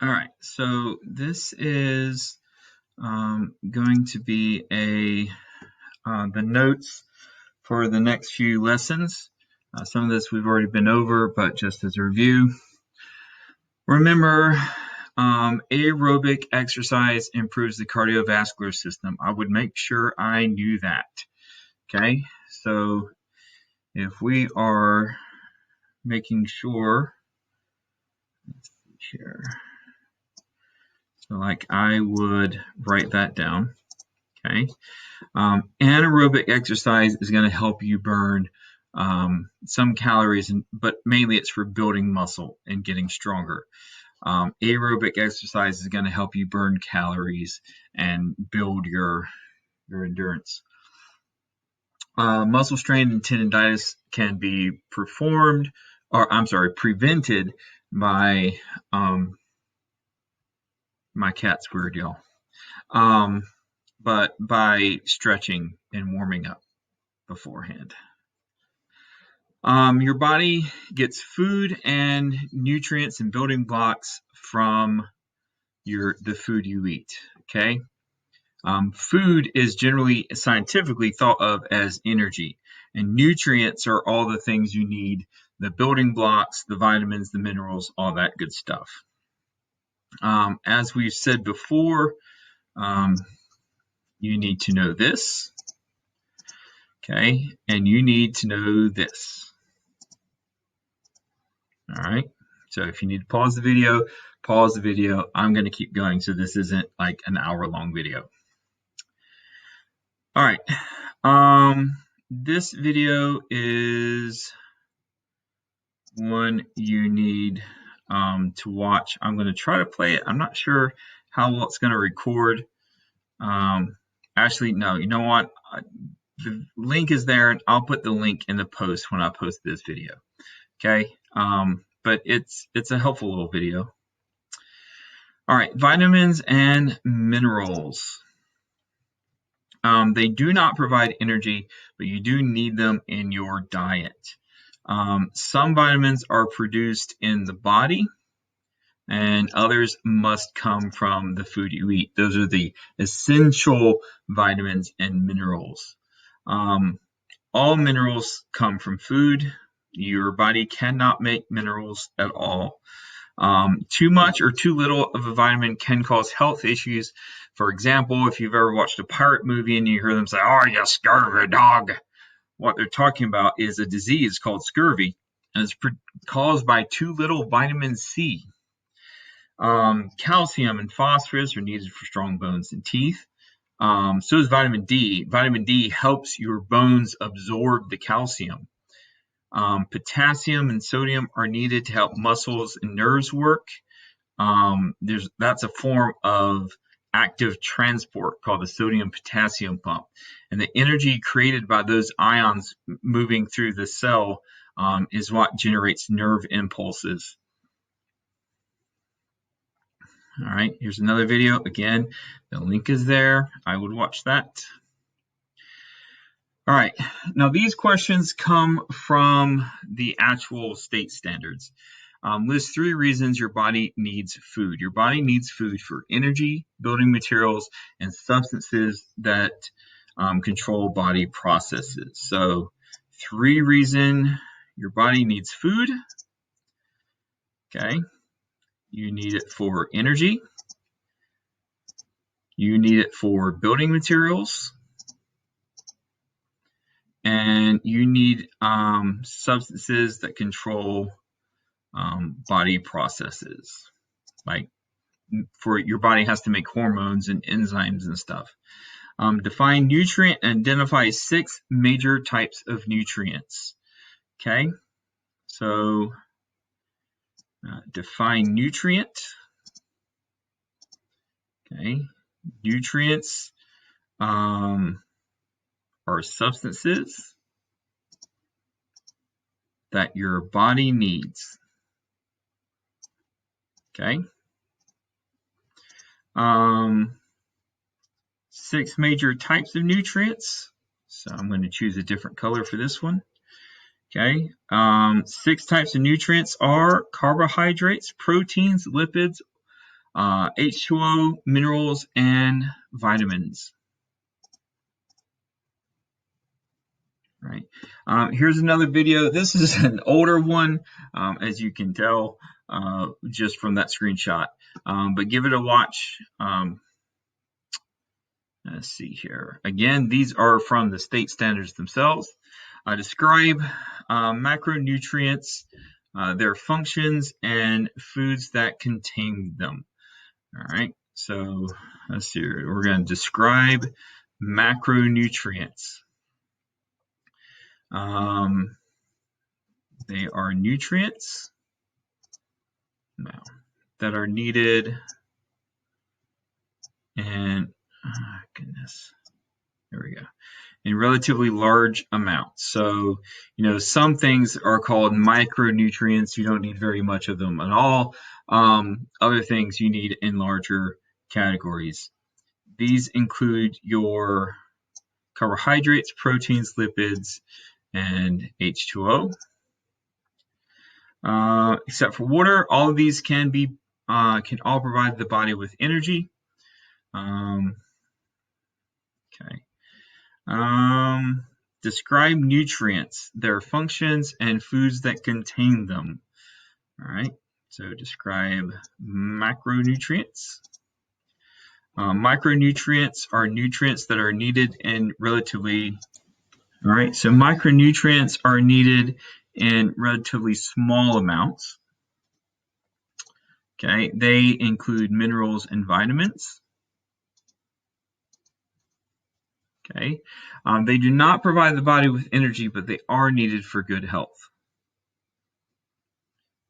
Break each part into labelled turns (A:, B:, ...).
A: All right, so this is going to be the notes for the next few lessons. Some of this we've already been over, but just as a review, remember aerobic exercise improves the cardiovascular system. I would make sure I knew that. Okay, so if we are making sure, let's see here. So like I would write that down. Okay. Anaerobic exercise is going to help you burn some calories, but mainly it's for building muscle and getting stronger. Aerobic exercise is going to help you burn calories and build your endurance. Muscle strain and tendonitis can be prevented by my cat's weird, y'all. But by stretching and warming up beforehand. Your body gets food and nutrients and building blocks from the food you eat. Okay. Food is generally scientifically thought of as energy, and nutrients are all the things you need: the building blocks, the vitamins, the minerals, all that good stuff. As we've said before, you need to know this. Okay, and you need to know this. All right, so if you need to pause the video, pause the video. I'm going to keep going so this isn't like an hour-long video. All right, this video is one you need to watch. I'm going to try to play it. I'm not sure how well it's going to record. Actually, no, you know what? The link is there, and I'll put the link in the post when I post this video. Okay, but it's a helpful little video. All right, vitamins and minerals. They do not provide energy, but you do need them in your diet. Some vitamins are produced in the body, and others must come from the food you eat. Those are the essential vitamins and minerals. All minerals come from food. Your body cannot make minerals at all. Too much or too little of a vitamin can cause health issues. For example, if you've ever watched a pirate movie and you hear them say, "Oh, you scurvy dog," what they're talking about is a disease called scurvy, and it's caused by too little vitamin C. Calcium and phosphorus are needed for strong bones and teeth. So is vitamin D. Vitamin D helps your bones absorb the calcium. Potassium and sodium are needed to help muscles and nerves work. That's a form of active transport called the sodium-potassium pump. And the energy created by those ions moving through the cell is what generates nerve impulses. All right, here's another video. Again, the link is there. I would watch that. All right, now these questions come from the actual state standards. List 3 reasons your body needs food. Your body needs food for energy, building materials, and substances that control body processes. So 3 reasons your body needs food. Okay, you need it for energy. You need it for building materials. And you need substances that control body processes. Like your body has to make hormones and enzymes and stuff. Define nutrient and identify 6 major types of nutrients. Okay, so define nutrient. Okay, nutrients are substances that your body needs. Okay. 6 major types of nutrients. So I'm going to choose a different color for this one. Okay. 6 types of nutrients are carbohydrates, proteins, lipids, H2O, minerals, and vitamins. All right. Here's another video. This is an older one, as you can tell just from that screenshot. But give it a watch. Let's see here. Again, these are from the state standards themselves. Describe macronutrients, their functions, and foods that contain them. All right. So let's see. We're going to describe macronutrients. They are nutrients that are needed in, goodness, there we go, in relatively large amounts. So, some things are called micronutrients. You don't need very much of them at all. Other things you need in larger categories. These include your carbohydrates, proteins, lipids, and H2O. Except for water, all of these can all provide the body with energy. Okay. Describe nutrients, their functions, and foods that contain them. All right. So describe macronutrients. Micronutrients are nutrients that are needed in relatively. All right. So micronutrients are needed in relatively small amounts. Okay. They include minerals and vitamins. Okay. They do not provide the body with energy, but they are needed for good health.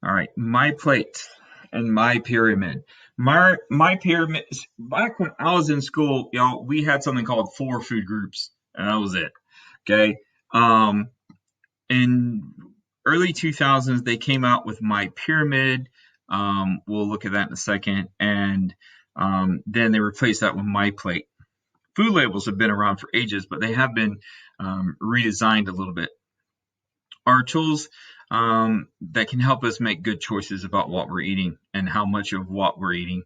A: All right. My plate and my pyramid. My pyramid, back when I was in school, y'all, we had something called 4 food groups, and that was it. Okay. In early 2000s, they came out with my pyramid. We'll look at that in a second. And then they replaced that with my plate. Food labels have been around for ages, but they have been redesigned a little bit. Are tools that can help us make good choices about what we're eating and how much of what we're eating.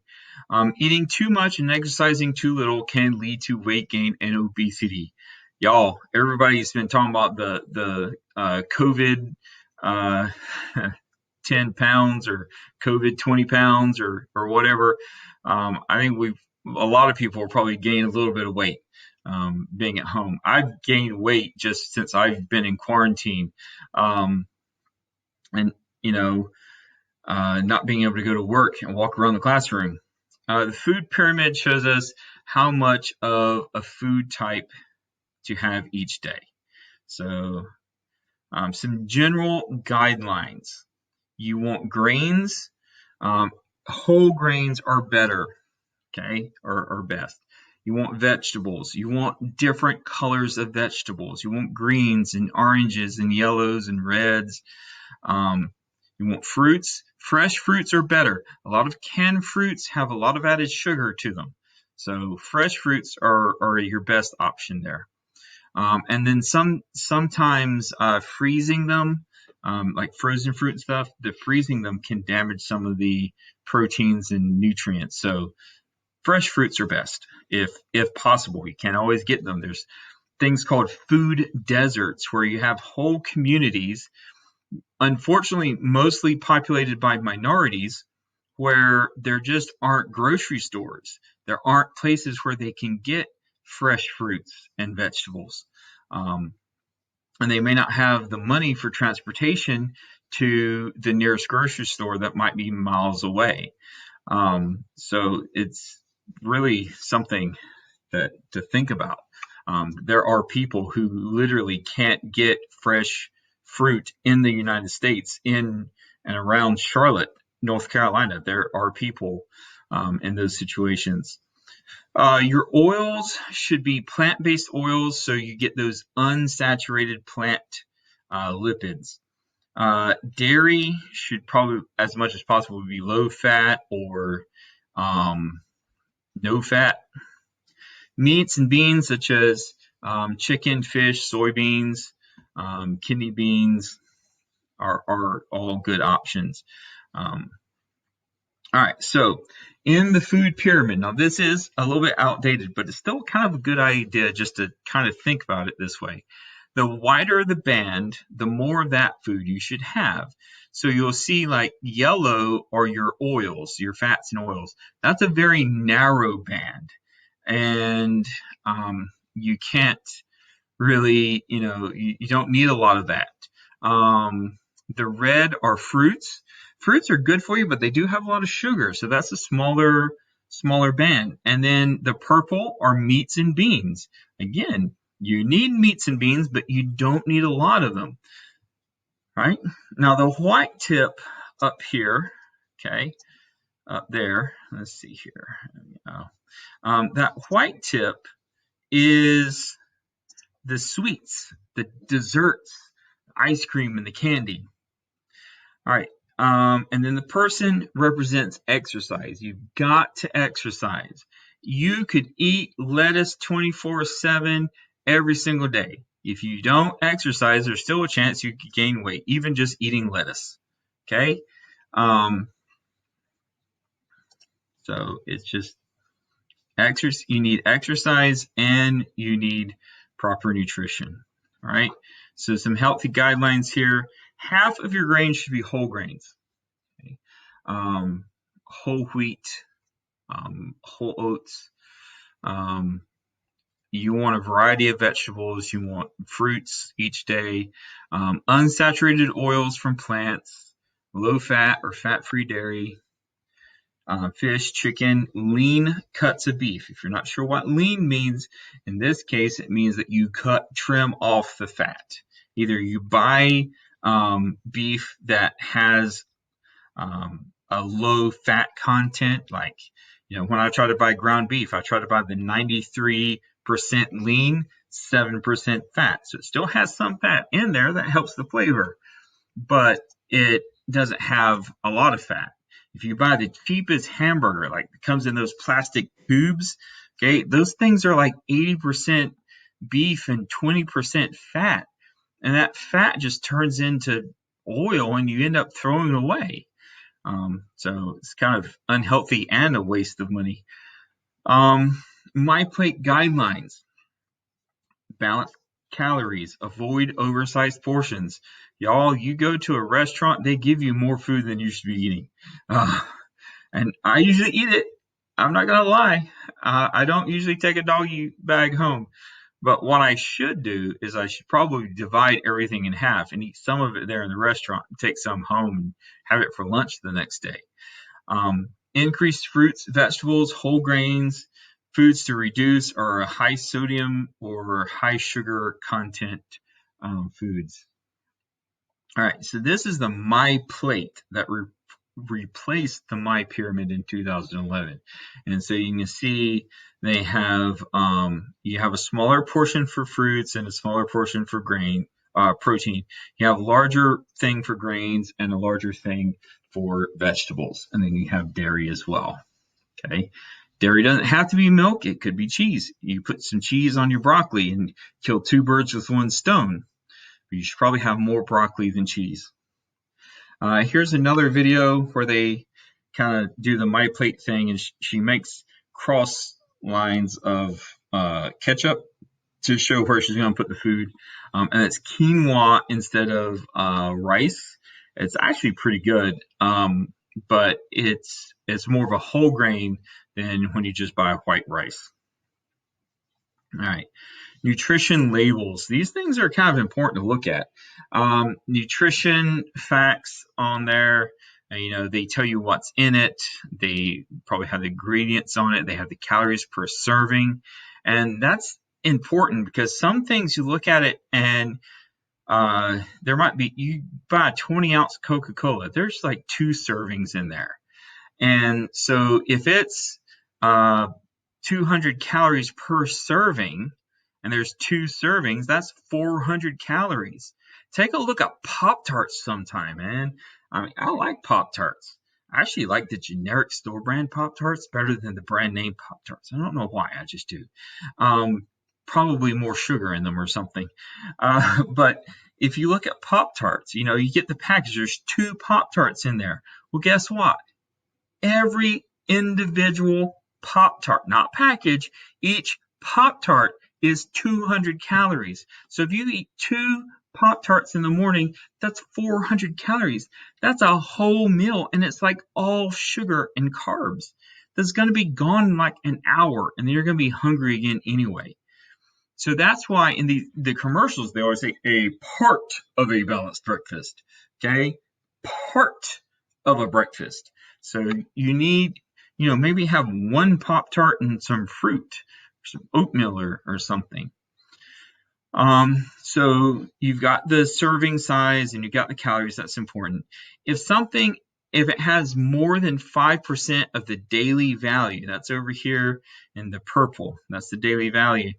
A: Eating too much and exercising too little can lead to weight gain and obesity. Y'all, everybody's been talking about the COVID 10 pounds or COVID 20 pounds or whatever. I think a lot of people will probably gain a little bit of weight being at home. I've gained weight just since I've been in quarantine. And, not being able to go to work and walk around the classroom. The food pyramid shows us how much of a food type to have each day. So some general guidelines. You want grains. Whole grains are better, okay, or best. You want vegetables. You want different colors of vegetables. You want greens and oranges and yellows and reds. You want fruits. Fresh fruits are better. A lot of canned fruits have a lot of added sugar to them. So fresh fruits are your best option there. And then sometimes freezing them, like frozen fruit and stuff, freezing them can damage some of the proteins and nutrients. So fresh fruits are best if possible. You can't always get them. There's things called food deserts where you have whole communities, unfortunately mostly populated by minorities, where there just aren't grocery stores. There aren't places where they can get fresh fruits and vegetables. And they may not have the money for transportation to the nearest grocery store that might be miles away. So it's really something to think about. There are people who literally can't get fresh fruit in the United States, in and around Charlotte, North Carolina. There are people in those situations. Your oils should be plant-based oils, so you get those unsaturated plant lipids. Dairy should probably, as much as possible, be low fat or no fat. Meats and beans such as chicken, fish, soybeans, kidney beans are all good options. All right, so in the food pyramid. Now, this is a little bit outdated, but it's still kind of a good idea just to kind of think about it this way. The wider the band, the more of that food you should have. So you'll see like yellow are your oils, your fats and oils. That's a very narrow band. And you can't really, you don't need a lot of that. The red are fruits. Fruits are good for you, but they do have a lot of sugar, so that's a smaller band. And then the purple are meats and beans. Again, you need meats and beans, but you don't need a lot of them, right? Now the white tip up here, okay, up there, let's see here. That white tip is the sweets, the desserts, ice cream and the candy. All right. And then the person represents exercise. You've got to exercise. You could eat lettuce 24/7 every single day. If you don't exercise, there's still a chance you could gain weight, even just eating lettuce. Okay? So it's just you need exercise and you need proper nutrition. All right? So some healthy guidelines here. Half of your grains should be whole grains. Okay? Whole wheat, whole oats. You want a variety of vegetables. You want fruits each day. Unsaturated oils from plants. Low fat or fat-free dairy. Fish, chicken, lean cuts of beef. If you're not sure what lean means, in this case, it means that you trim off the fat. Either you buy beef that has a low fat content, like, when I try to buy ground beef, I try to buy the 93% lean, 7% fat. So it still has some fat in there that helps the flavor, but it doesn't have a lot of fat. If you buy the cheapest hamburger, like it comes in those plastic tubes, okay, those things are like 80% beef and 20% fat. And that fat just turns into oil and you end up throwing it away. So it's kind of unhealthy and a waste of money. MyPlate guidelines: balance calories, avoid oversized portions. Y'all, you go to a restaurant, they give you more food than you should be eating. And I usually eat it. I'm not going to lie. I don't usually take a doggy bag home. But what I should do is I should probably divide everything in half and eat some of it there in the restaurant and take some home and have it for lunch the next day. Increased fruits, vegetables, whole grains, foods to reduce are high sodium or high sugar content foods. All right, so this is the MyPlate that replaced the MyPyramid in 2011. And so you can see they have you have a smaller portion for fruits and a smaller portion for protein. You have a larger thing for grains and a larger thing for vegetables, and then you have dairy as well. Okay, dairy doesn't have to be milk. It could be cheese. You put some cheese on your broccoli and kill two birds with one stone. But you should probably have more broccoli than cheese. Here's another video where they kind of do the MyPlate thing, and she makes cross lines of ketchup to show where she's going to put the food. And it's quinoa instead of rice. It's actually pretty good, but it's more of a whole grain than when you just buy white rice. All right. Nutrition labels. These things are kind of important to look at. Nutrition facts on there. They tell you what's in it. They probably have the ingredients on it. They have the calories per serving. And that's important because some things you look at it and there might be, you buy a 20-ounce Coca-Cola. There's like 2 servings in there. And so if it's 200 calories per serving, and there's 2 servings, that's 400 calories. Take a look at Pop-Tarts sometime, man. I like Pop-Tarts. I actually like the generic store brand Pop-Tarts better than the brand name Pop-Tarts. I don't know why, I just do. Probably more sugar in them or something. But if you look at Pop-Tarts, you get the package, there's 2 Pop-Tarts in there. Well, guess what? Every individual Pop-Tart, not package. Each Pop-Tart is 200 calories. So if you eat 2 Pop-Tarts in the morning, that's 400 calories. That's a whole meal, and it's like all sugar and carbs. That's going to be gone in like an hour, and then you're going to be hungry again anyway. So that's why in the commercials, they always say a part of a balanced breakfast, okay? Part of a breakfast. So you need, maybe have 1 Pop-Tart and some fruit, some oatmeal or something. So you've got the serving size and you've got the calories. That's important. If it has more than 5% of the daily value, that's over here in the purple, that's the daily value,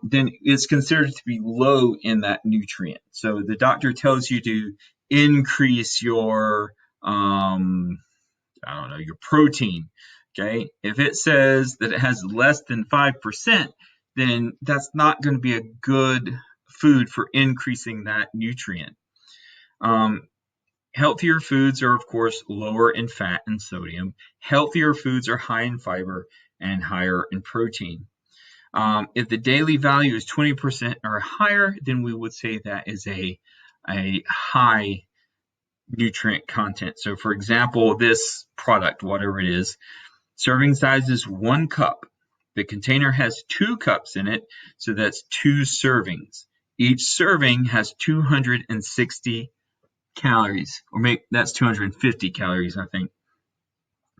A: then it's considered to be low in that nutrient. So the doctor tells you to increase your, your protein. Okay. If it says that it has less than 5%, then that's not going to be a good food for increasing that nutrient. Healthier foods are, of course, lower in fat and sodium. Healthier foods are high in fiber and higher in protein. If the daily value is 20% or higher, then we would say that is a high nutrient content. So, for example, this product, whatever it is, serving size is 1 cup. The container has 2 cups in it, so that's 2 servings. Each serving has 260 calories, or maybe that's 250 calories, I think.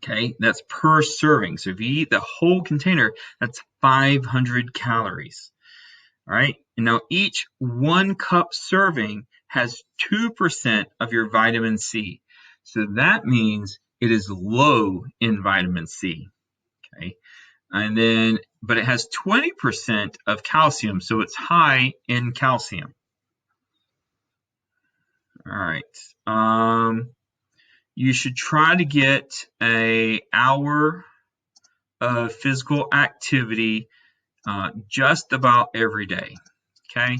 A: Okay, that's per serving. So if you eat the whole container, that's 500 calories. All right, and now each 1 cup serving has 2% of your vitamin C. So that means it is low in vitamin C. Okay. But it has 20% of calcium, so it's high in calcium. All right. You should try to get an hour of physical activity just about every day. Okay.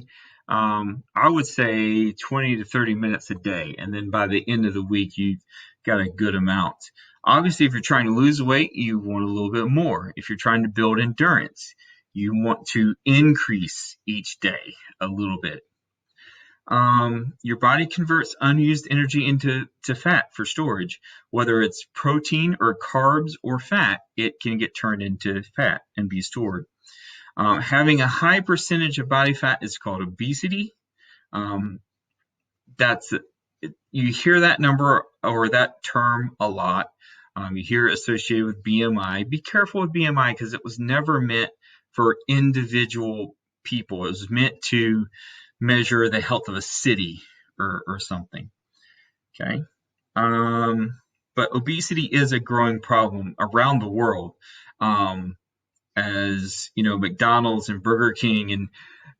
A: I would say 20 to 30 minutes a day, and then by the end of the week, you've got a good amount. Obviously, if you're trying to lose weight, you want a little bit more. If you're trying to build endurance, you want to increase each day a little bit. Your body converts unused energy into fat for storage. Whether it's protein or carbs or fat, it can get turned into fat and be stored. Having a high percentage of body fat is called obesity. You hear that number or that term a lot. You hear it associated with BMI. Be careful with BMI because it was never meant for individual people. It was meant to measure the health of a city or something. Okay. But obesity is a growing problem around the world. As you know, McDonald's and Burger King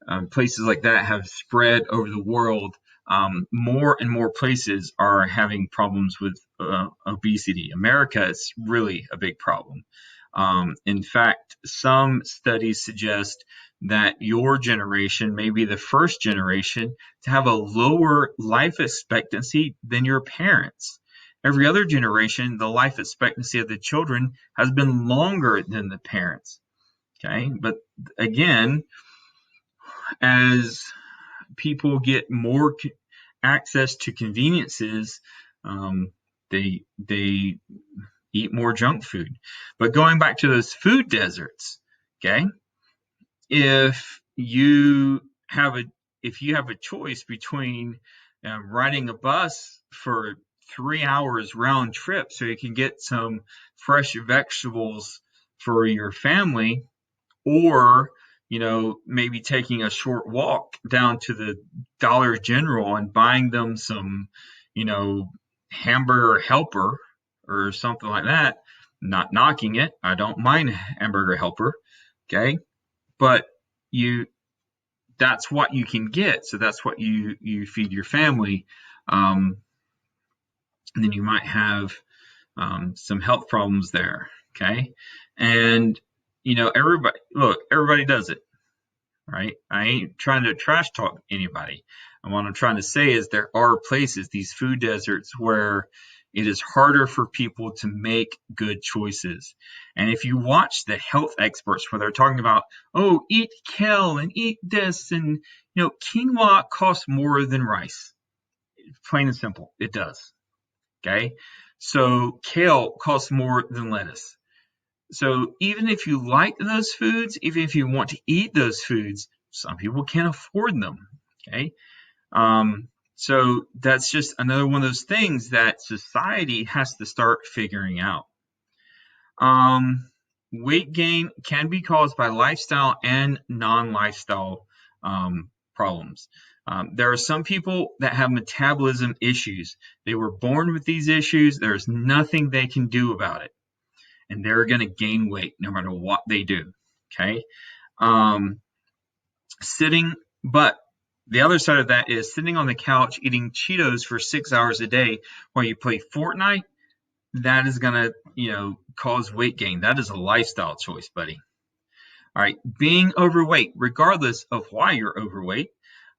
A: and places like that have spread over the world. More and more places are having problems with obesity. America is really a big problem. In fact, some studies suggest that your generation may be the first generation to have a lower life expectancy than your parents. Every other generation, the life expectancy of the children has been longer than the parents. Okay, but again, as people get more access to conveniences, they eat more junk food. But going back to those food deserts, okay, if you have a choice between riding a bus for 3 hours round trip so you can get some fresh vegetables for your family, or maybe taking a short walk down to the Dollar General and buying them some hamburger helper or something like that. Not knocking it, I don't mind hamburger helper, okay, but that's what you can get, so that's what you feed your family. And then you might have some health problems there, okay? And everybody does it, right? I ain't trying to trash talk anybody. And what I'm trying to say is there are places, these food deserts, where it is harder for people to make good choices. And if you watch the health experts where they're talking about, oh, eat kale and eat this, and quinoa costs more than rice. Plain and simple, it does. Okay, so kale costs more than lettuce. So even if you like those foods, even if you want to eat those foods, some people can't afford them. Okay, so that's just another one of those things that society has to start figuring out. Weight gain can be caused by lifestyle and non-lifestyle problems. There are some people that have metabolism issues. They were born with these issues. There's nothing they can do about it. And they're going to gain weight no matter what they do. Okay. But the other side of that is sitting on the couch eating Cheetos for 6 hours a day while you play Fortnite. That is going to, cause weight gain. That is a lifestyle choice, buddy. All right. Being overweight, regardless of why you're overweight,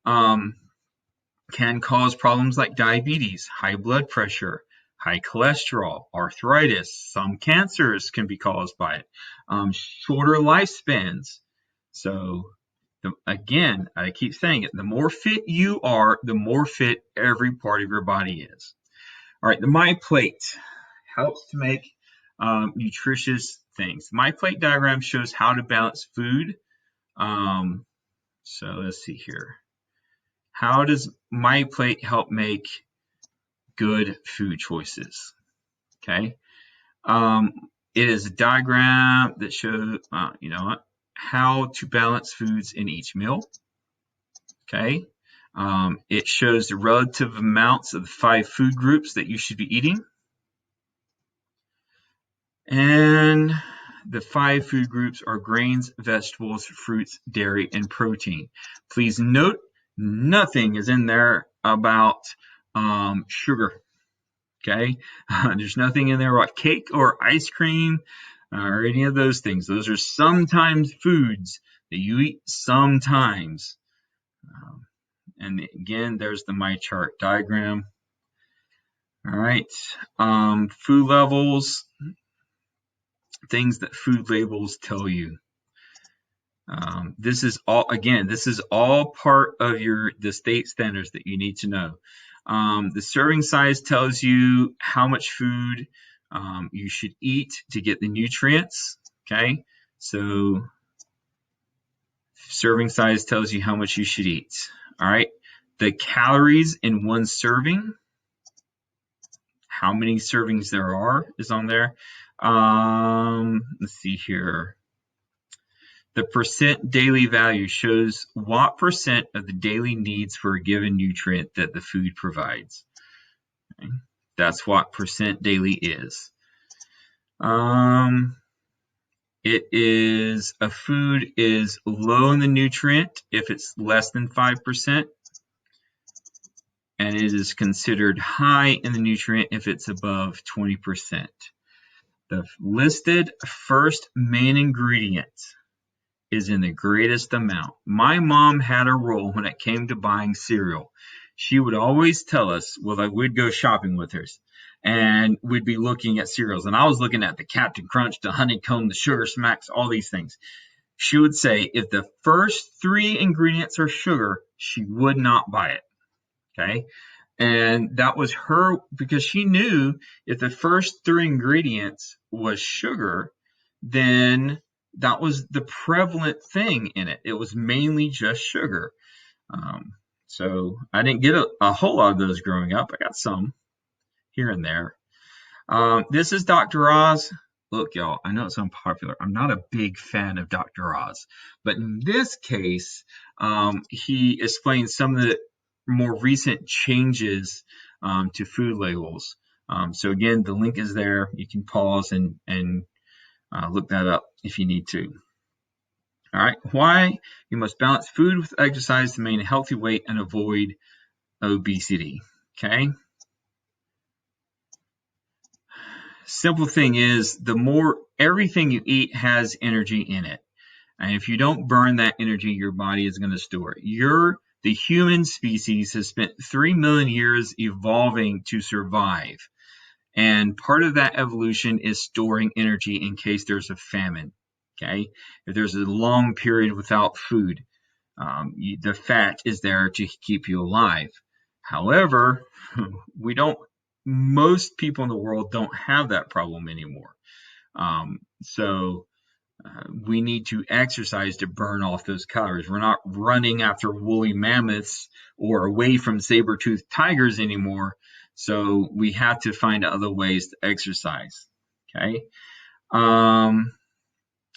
A: can cause problems like diabetes, high blood pressure, high cholesterol, arthritis. Some cancers can be caused by it. Shorter lifespans. So, again, I keep saying it, the more fit you are, the more fit every part of your body is. All right, the MyPlate helps to make nutritious things. MyPlate diagram shows how to balance food. So let's see here. How does MyPlate help make good food choices? Okay. It is a diagram that shows, how to balance foods in each meal. Okay. It shows the relative amounts of the 5 food groups that you should be eating. And the 5 food groups are grains, vegetables, fruits, dairy, and protein. Please note, nothing is in there about sugar. Okay, there's nothing in there about cake or ice cream or any of those things. Those are sometimes foods that you eat sometimes. And again, there's the MyChart diagram. All right, food levels, things that food labels tell you. This is all part of the state standards that you need to know. The serving size tells you how much food you should eat to get the nutrients. Okay, so serving size tells you how much you should eat. All right, the calories in one serving, how many servings there are, is on there. Let's see here. The percent daily value shows what percent of the daily needs for a given nutrient that the food provides. Okay. That's what percent daily is. A food is low in the nutrient if it's less than 5%, and it is considered high in the nutrient if it's above 20%. The listed first main ingredient is in the greatest amount. My mom had a rule when it came to buying cereal. She would always tell us, we'd go shopping with her, and we'd be looking at cereals. And I was looking at the Captain Crunch, the Honeycomb, the Sugar Smacks, all these things. She would say if the first 3 ingredients are sugar, she would not buy it. Okay? And that was her, because she knew if the first 3 ingredients was sugar, then that was the prevalent thing in it. It was mainly just sugar. So I didn't get a whole lot of those growing up. I got some here and there. This is Dr. Oz. Look, y'all, I know it's unpopular. I'm not a big fan of Dr. Oz. But in this case, he explains some of the more recent changes to food labels. So again, the link is there. You can pause and look that up if you need to. All right, why you must balance food with exercise to maintain a healthy weight and avoid obesity. Okay. Simple thing is, the more everything you eat has energy in it, and if you don't burn that energy, your body is going to store it. The human species has spent 3 million years evolving to survive. And part of that evolution is storing energy in case there's a famine. Okay, if there's a long period without food, the fat is there to keep you alive. However, most people in the world don't have that problem anymore. So we need to exercise to burn off those calories. We're not running after woolly mammoths or away from saber-toothed tigers anymore. So we have to find other ways to exercise. Okay.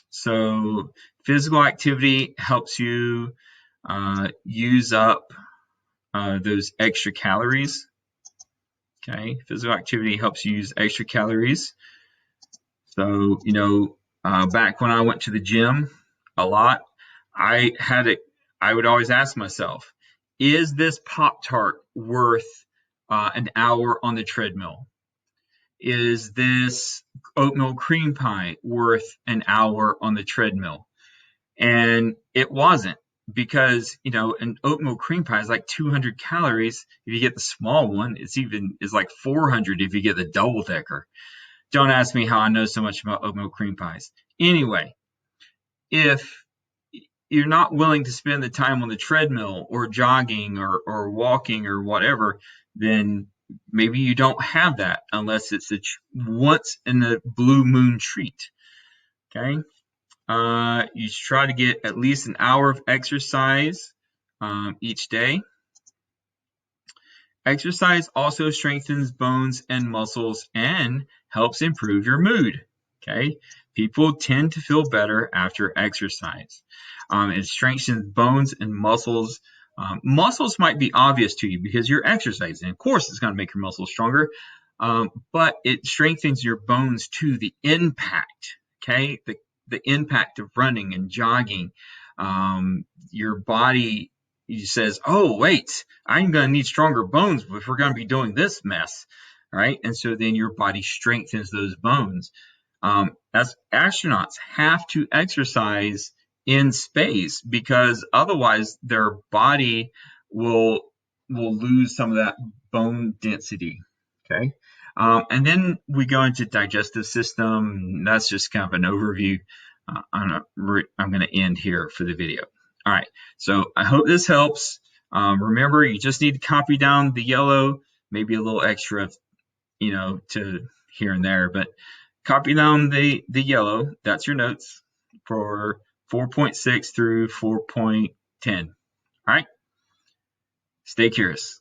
A: So physical activity helps you use up those extra calories. Okay. Physical activity helps you use extra calories. So, back when I went to the gym a lot, I would always ask myself, is this Pop-Tart worth an hour on the treadmill? Is this oatmeal cream pie worth an hour on the treadmill? And it wasn't, because, an oatmeal cream pie is like 200 calories. If you get the small one, it's like 400 if you get the double decker. Don't ask me how I know so much about oatmeal cream pies. Anyway, if you're not willing to spend the time on the treadmill or jogging or walking or whatever, then maybe you don't have that, unless it's a once in the blue moon treat. Okay. You should try to get at least an hour of exercise each day. Exercise also strengthens bones and muscles and helps improve your mood. Okay. People tend to feel better after exercise. It strengthens bones and muscles. Muscles might be obvious to you because you're exercising. Of course, it's going to make your muscles stronger, but it strengthens your bones too. The impact, okay, the impact of running and jogging, your body says, "Oh, wait, I'm going to need stronger bones if we're going to be doing this mess." Right? And so then your body strengthens those bones. As astronauts have to exercise in space, because otherwise their body will lose some of that bone density. Okay. And then we go into digestive system. That's just kind of an overview. I'm going to end here for the video. All right. So I hope this helps. Remember, you just need to copy down the yellow, maybe a little extra, to here and there, but copy down the yellow. That's your notes for 4.6 through 4.10. All right. Stay curious.